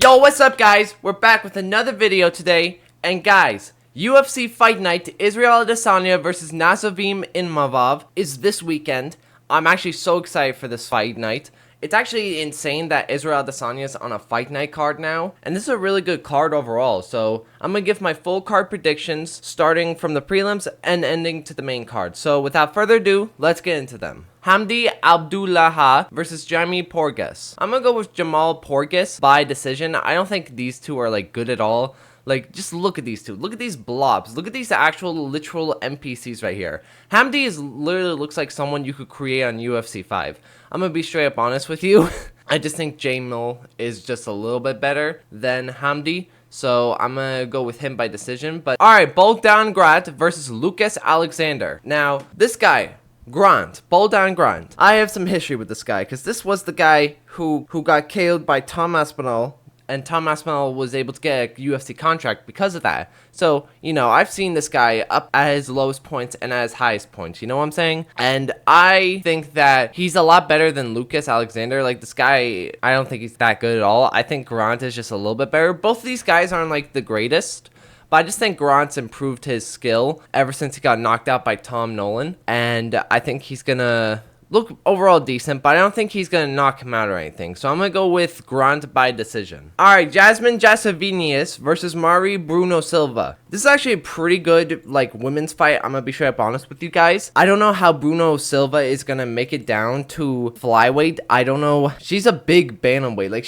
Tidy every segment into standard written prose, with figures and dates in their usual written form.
Yo, what's up guys? We're back with another video today, and guys, UFC Fight Night Israel Adesanya versus Nazarov Imavov is this weekend. I'm actually so excited for this fight night. It's actually insane that Israel Adesanya is on a fight night card now, and this is a really good card overall, so I'm going to give my full card predictions starting from the prelims and ending to the main card. So without further ado, let's get into them. Hamdi Abdullahi versus Jamal Poras. I'm going to go with Jamal Poras by decision. I don't think these two are like good at all. Like, just look at these two. Look at these blobs. Look at these actual literal NPCs right here. Hamdi is literally looks like someone you could create on UFC 5. I'm going to be straight up honest with you. I just think Jamal is just a little bit better than Hamdi. So I'm going to go with him by decision. But alright, Bogdan Grant versus Lucas Alexander. Now, this guy, Bogdan Grant. I have some history with this guy because this was the guy who got killed by Tom Aspinall. And Tom Aspinall was able to get a UFC contract because of that. So, you know, I've seen this guy up at his lowest points and at his highest points. You know what I'm saying? And I think that he's a lot better than Lucas Alexander. Like, this guy, I don't think he's that good at all. I think Grant is just a little bit better. Both of these guys aren't, like, the greatest. But I just think Grant's improved his skill ever since he got knocked out by Tom Nolan. And I think he's going to look overall decent, but I don't think he's going to knock him out or anything. So I'm going to go with Grant by decision. Alright, Jasmine versus Bruno Silva. This is actually a pretty good, like, women's fight. I'm going to be straight up honest with you guys. I don't know how Bruno Silva is going to make it down to flyweight. I don't know. She's a big bantamweight.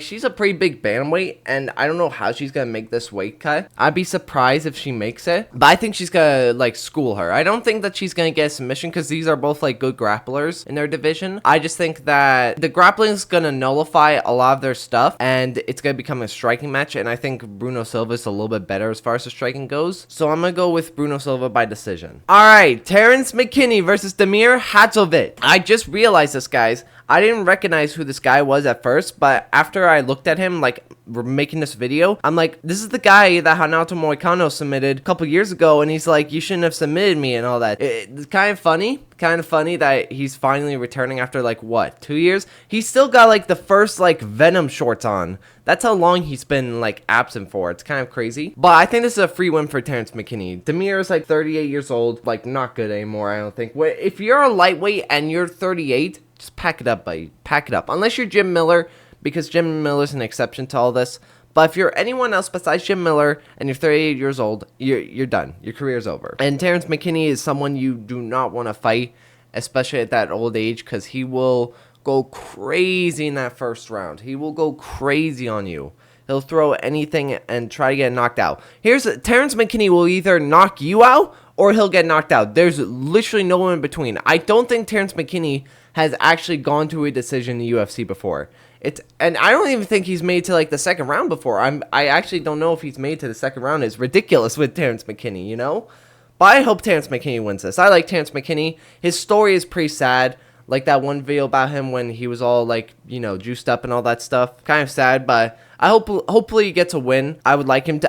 She's a pretty big bantamweight, and I don't know how she's going to make this weight cut. I'd be surprised if she makes it, but I think she's going to, like, school her. I don't think that she's going to get a submission because these are both, like, good grapplers in their division. I just think that the grappling is going to nullify a lot of their stuff, and it's going to become a striking match, and I think Bruno Silva is a little bit better as far as the striking goes. So I'm going to go with Bruno Silva by decision. Alright, Terence McKee versus Demian. I just realized this, guys. I didn't recognize who this guy was at first, but after I looked at him, like, making this video, I'm like, this is the guy that Renato Moicano submitted a couple years ago, and he's like, you shouldn't have submitted me and all that. It's kind of funny that he's finally returning after, like, what, 2 years? He's still got, like, the first, like, Venom shorts on. That's how long he's been, like, absent for. It's kind of crazy. But I think this is a free win for Terence McKee. Demir is, like, 38 years old. Like, not good anymore, I don't think. If you're a lightweight and you're 38, just pack it up, buddy. Pack it up. Unless you're Jim Miller, because Jim Miller's an exception to all this. But if you're anyone else besides Jim Miller and you're 38 years old, you're done. Your career's over. And Terence McKee is someone you do not want to fight, especially at that old age, because he will go crazy in that first round. He will go crazy on you. He'll throw anything and try to get knocked out. Terence McKee will either knock you out or he'll get knocked out. There's literally no one in between. I don't think Terence McKee has actually gone to a decision in the UFC before. And I don't even think he's made to, like, the second round before. I actually don't know if he's made to the second round. It's ridiculous with Terence McKee, you know? But I hope Terence McKee wins this. I like Terence McKee. His story is pretty sad. Like that one video about him when he was all, like, you know, juiced up and all that stuff. Kind of sad, but I hopefully he gets a win. I would like him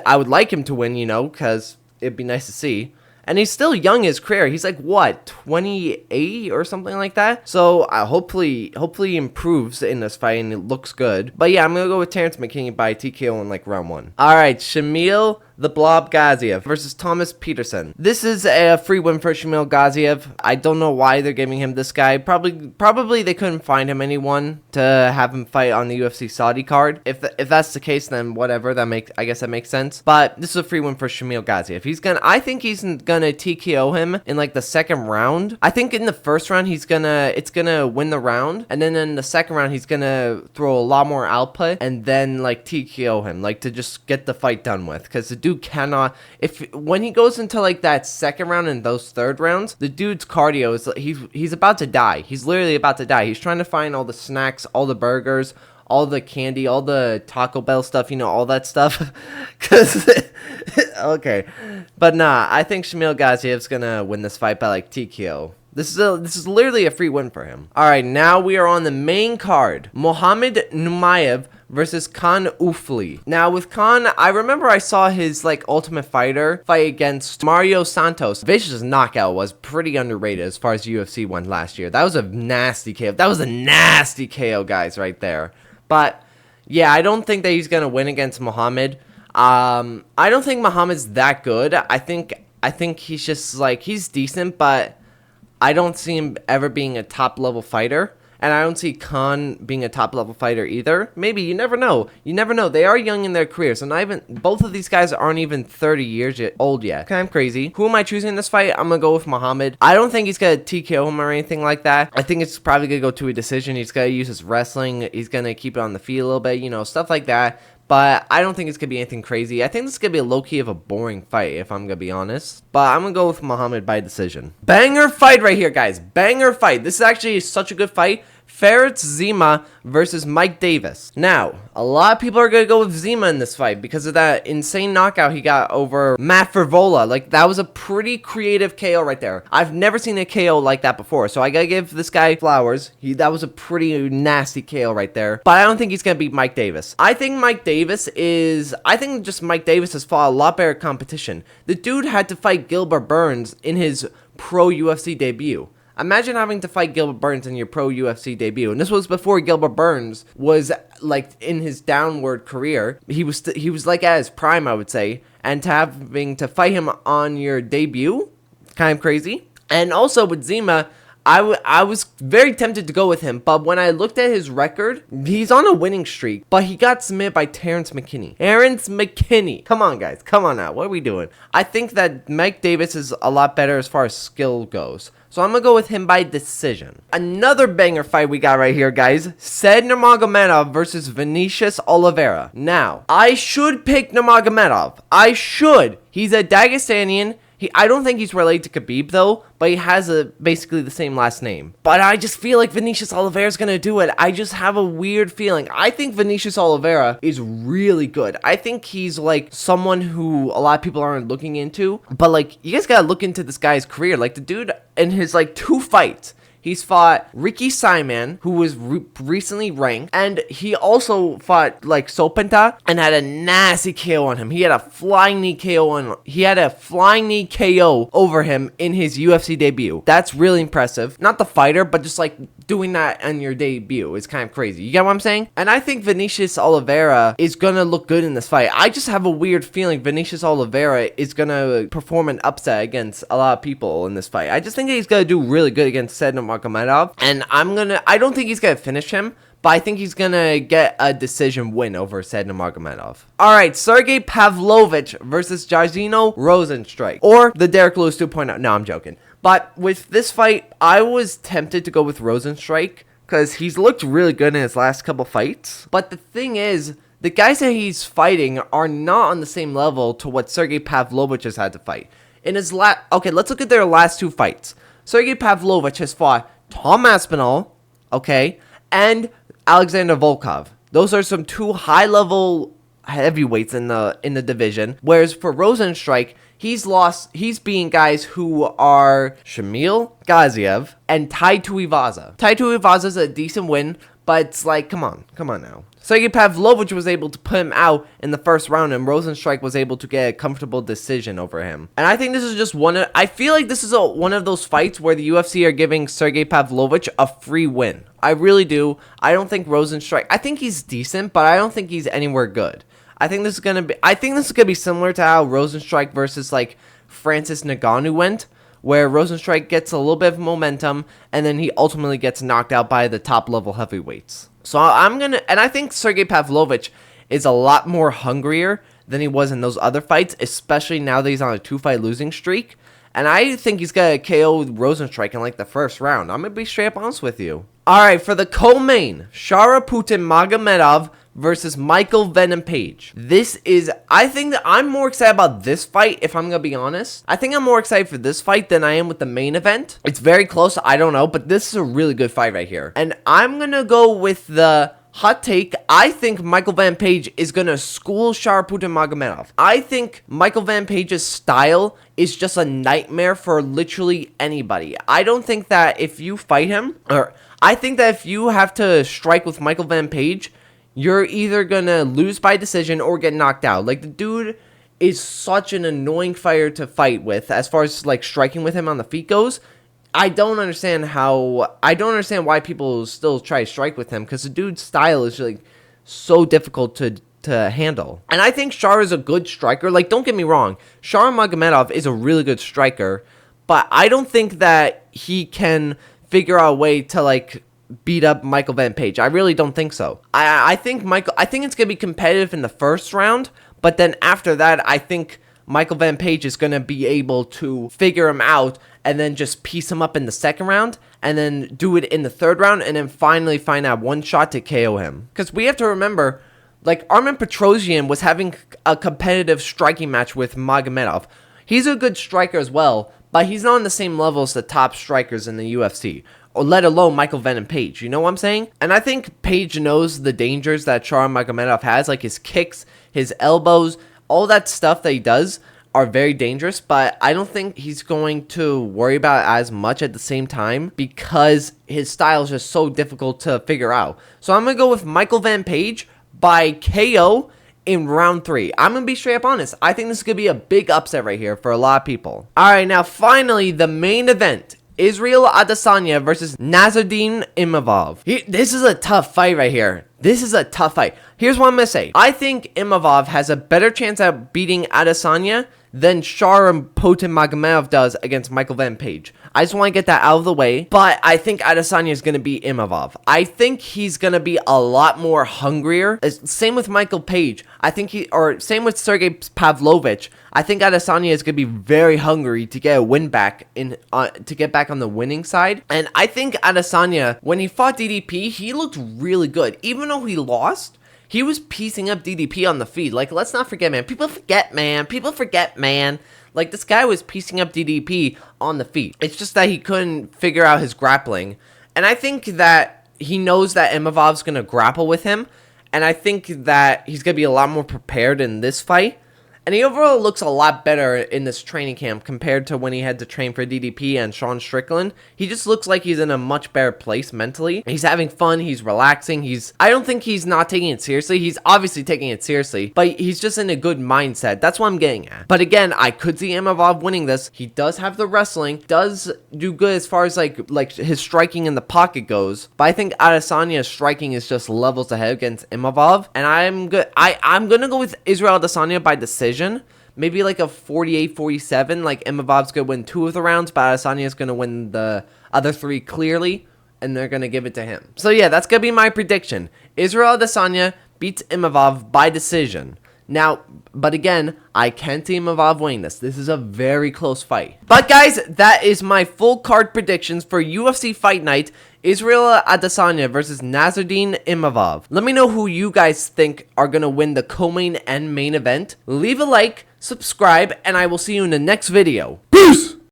to win, you know, because it'd be nice to see. And he's still young in his career. He's like, what, 28 or something like that? So hopefully he improves in this fight and it looks good. But yeah, I'm going to go with Terence McKee by TKO in, like, round 1. All right, Shamil the Blob Gaziev versus Thomas Peterson. This is a free win for Shamil Gaziev. I don't know why they're giving him this guy. Probably they couldn't find him anyone to have him fight on the UFC Saudi card. If that's the case, then whatever. I guess that makes sense. But this is a free win for Shamil Gaziev. I think he's gonna TKO him in, like, the second round. I think in the first round it's gonna win the round, and then in the second round he's gonna throw a lot more output and then, like, TKO him, like, to just get the fight done with, because the dude cannot, when he goes into, like, that second round and those third rounds, the dude's cardio is, he's about to die. He's literally about to die. He's trying to find all the snacks, all the burgers, all the candy, all the Taco Bell stuff, you know, all that stuff. Okay, but nah, I think Shamil Gaziev's gonna win this fight by, like, TKO. This is literally a free win for him. All right, now we are on the main card. Mohamed Numayev versus Khan Ufli. Now with Khan, I remember I saw his, like, Ultimate Fighter fight against Mario Santos. Vicious knockout was pretty underrated as far as UFC went last year. That was a nasty KO. That was a nasty KO, guys, right there. But Yeah, I don't think that he's gonna win against Muhammad. I don't think Muhammad's that good. I think he's just like, he's decent, but I don't see him ever being a top level fighter. And I don't see Khan being a top level fighter either. Maybe, you never know. You never know. They are young in their careers. So not even, both of these guys aren't even 30 years old yet. Kind of crazy. Who am I choosing in this fight? I'm going to go with Muhammad. I don't think he's going to TKO him or anything like that. I think it's probably going to go to a decision. He's going to use his wrestling. He's going to keep it on the feet a little bit, you know, stuff like that. But I don't think it's going to be anything crazy. I think this is going to be a low-key of a boring fight, if I'm going to be honest. But I'm going to go with Muhammad by decision. Banger fight right here, guys. Banger fight. This is actually such a good fight. Ferretz Zima versus Mike Davis. Now, a lot of people are going to go with Zima in this fight because of that insane knockout he got over Matt Fervola. Like, that was a pretty creative KO right there. I've never seen a KO like that before, so I got to give this guy flowers. That was a pretty nasty KO right there. But I don't think he's going to beat Mike Davis. I think Mike Davis has fought a lot better competition. The dude had to fight Gilbert Burns in his pro UFC debut. Imagine having to fight Gilbert Burns in your pro UFC debut. And this was before Gilbert Burns was like in his downward career. He was like at his prime, I would say. And having to fight him on your debut, kind of crazy. And also with Zima, I was very tempted to go with him, but when I looked at his record, he's on a winning streak, but he got submitted by Terence McKee. Come on, guys. Come on now. What are we doing? I think that Mike Davis is a lot better as far as skill goes. So I'm going to go with him by decision. Another banger fight we got right here, guys. Said Nurmagomedov versus Vinicius Olivera. Now, I should pick Nurmagomedov. I should. He's a Dagestanian. I don't think he's related to Khabib, though, but he has basically the same last name. But I just feel like Vinicius Oliveira is going to do it. I just have a weird feeling. I think Vinicius Oliveira is really good. I think he's, like, someone who a lot of people aren't looking into. But, like, you guys got to look into this guy's career. Like, the dude, in his, like, 2 fights, he's fought Ricky Simon, who was recently ranked, and he also fought like Sopenta and had a nasty KO on him. He had a flying knee KO over him in his UFC debut. That's really impressive. Not the fighter, but just like doing that on your debut is kind of crazy. You get what I'm saying? And I think Vinicius Oliveira is gonna look good in this fight. I just have a weird feeling Vinicius Oliveira is gonna perform an upset against a lot of people in this fight. I just think he's gonna do really good against Said Nurmagomedov, and I don't think he's gonna finish him, but I think he's gonna get a decision win over Said Nurmagomedov. Alright, Sergey Pavlovich versus Jarino Rosenstrike, or the Derek Lewis 2.0. No, I'm joking. But with this fight, I was tempted to go with Rosenstrike because he's looked really good in his last couple fights. But the thing is, the guys that he's fighting are not on the same level to what Sergey Pavlovich has had to fight. In his okay, let's look at their last 2 fights. Sergey Pavlovich has fought Tom Aspinall, okay, and Alexander Volkov. Those are some 2 high-level heavyweights in the division. Whereas for Rosenstrike, he's beating guys who are Shamil, Gaziev, and Tai Tuivasa. Tai Tuivasa is a decent win, but it's like, come on now. Sergey Pavlovich was able to put him out in the first round, and Rosenstrike was able to get a comfortable decision over him. And I think this is just I feel like this is one of those fights where the UFC are giving Sergey Pavlovich a free win. I really do. I don't think Rosenstrike, I think he's decent, but I don't think he's anywhere good. I think this is gonna be similar to how Rosenstrike versus like Francis Ngannou went, where Rosenstrike gets a little bit of momentum, and then he ultimately gets knocked out by the top level heavyweights. So I think Sergey Pavlovich is a lot more hungrier than he was in those other fights, especially now that he's on a 2-fight losing streak. And I think he's gonna KO Rosenstrike in like the first round. I'm gonna be straight up honest with you. Alright, for the co-main, Sharaputin Magomedov versus Michael Venom Page. I think that I'm more excited about this fight, if I'm gonna be honest. I think I'm more excited for this fight than I am with the main event. It's very close, I don't know, but this is a really good fight right here. And I'm gonna go with the hot take. I think Michael Van Page is gonna school Sharaputin Magomedov. I think Michael Van Page's style is just a nightmare for literally anybody. I don't think that if you fight him, I think that if you have to strike with Michael Van Page, you're either gonna lose by decision or get knocked out. Like, the dude is such an annoying fighter to fight with as far as like striking with him on the feet goes. I don't understand why people still try to strike with him, because the dude's style is like so difficult to handle. And I think Shar is a good striker. Like, don't get me wrong, Shar Magomedov is a really good striker, but I don't think that he can figure out a way to, like, beat up Michael Van Page. I really don't think so. I think it's gonna be competitive in the first round, but then after that, I think Michael Van Page is gonna be able to figure him out and then just piece him up in the second round and then do it in the third round and then finally find out one shot to KO him. Because we have to remember, like, Armen Petrosyan was having a competitive striking match with Magomedov. He's a good striker as well, but he's not on the same level as the top strikers in the UFC. Or let alone Michael Van Page, you know what I'm saying? And I think Page knows the dangers that Shar Magomedov has, like his kicks, his elbows, all that stuff that he does are very dangerous, but I don't think he's going to worry about it as much at the same time because his style is just so difficult to figure out. So I'm going to go with Michael Van Page by KO in round 3. I'm going to be straight up honest. I think this is going to be a big upset right here for a lot of people. Alright, now finally the main event. Israel Adesanya versus Nazarov Imavov. This is a tough fight right here. This is a tough fight. Here's what I'm going to say. I think Imavov has a better chance at beating Adesanya than Shar Potent Magomedov does against Michael Van Page. I just want to get that out of the way, but I think Adesanya is going to beat Imavov. I think he's going to be a lot more hungrier. Same with Michael Page. Same with Sergey Pavlovich. I think Adesanya is going to be very hungry to get a win back to get back on the winning side. And I think Adesanya, when he fought DDP, he looked really good. Even though he lost, he was piecing up DDP on the feet. Like, let's not forget, man. People forget, man. Like, this guy was piecing up DDP on the feet. It's just that he couldn't figure out his grappling. And I think that he knows that Imavov's going to grapple with him. And I think that he's going to be a lot more prepared in this fight. And he overall looks a lot better in this training camp compared to when he had to train for DDP and Sean Strickland. He just looks like he's in a much better place mentally. He's having fun. He's relaxing. I don't think he's not taking it seriously. He's obviously taking it seriously, but he's just in a good mindset. That's what I'm getting at. But again, I could see Imavov winning this. He does have the wrestling, does do good as far as like his striking in the pocket goes. But I think Adesanya's striking is just levels ahead against Imavov. And I'm going to go with Israel Adesanya by decision. Maybe like a 48-47. Like, Imavov's going to win 2 of the rounds, but Adesanya's going to win the other 3 clearly, and they're going to give it to him. So yeah, that's going to be my prediction. Israel Adesanya beats Imavov by decision. Now, but again, I can't see Imavov winning this. This is a very close fight. But guys, that is my full card predictions for UFC Fight Night Israel Adesanya versus Nazarov Imavov. Let me know who you guys think are going to win the co-main and main event. Leave a like, subscribe, and I will see you in the next video. Peace!